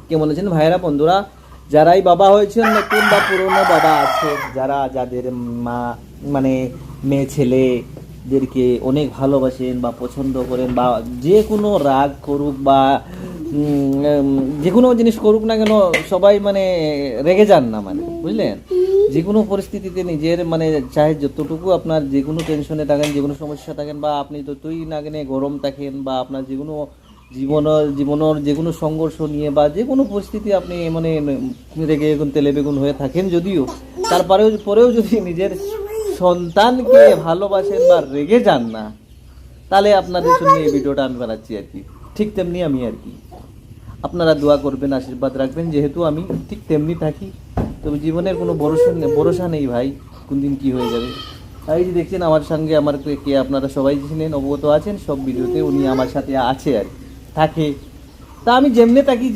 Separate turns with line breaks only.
কেমন আছেন ভাইয়েরা বন্ধুরা? যারাই বাবা হয়েছেন, নতুন বা পুরনো বাবা আছে, যাদের মা মানে মেয়ে ছেলেদেরকে অনেক ভালোবাসেন বা পছন্দ করেন, বা যে কোনো রাগ করুক বা যে কোনো জিনিস করুক না কেন, সবাই মানে রেগে যান না, মানে বুঝলেন, যে কোনো পরিস্থিতিতে নিজের মানে চাহে যতটুকু আপনার যে কোনো টেনশনে থাকেন, যে কোনো সমস্যা থাকেন, বা আপনি যতই না কেন গরম থাকেন, বা আপনার যে কোনো জীবনের যে কোনো সংঘর্ষ নিয়ে বা যে কোনো পরিস্থিতি আপনি মানে রেগে বেগুন তেলে বেগুন হয়ে থাকেন, যদিও পরেও যদি নিজের সন্তানকে ভালোবাসেন বা রেগে যান না, তাহলে আপনাদের জন্য এই ভিডিওটা আমি বানাচ্ছি আর কি। ঠিক তেমনি আমি আর কি, আপনারা দোয়া করবেন, আশীর্বাদ রাখবেন, যেহেতু আমি ঠিক তেমনি থাকি। তবে জীবনের কোনো ভরসা নেই ভাই, কোন দিন কী হয়ে যাবে। এই যে দেখছেন আমার সঙ্গে আমার কে, আপনারা সবাই চিনেন, অবগত আছেন, সব ভিডিওতে উনি আমার সাথে আছে আর কি, থাকে। তা আমি যেমনি থাকি, যে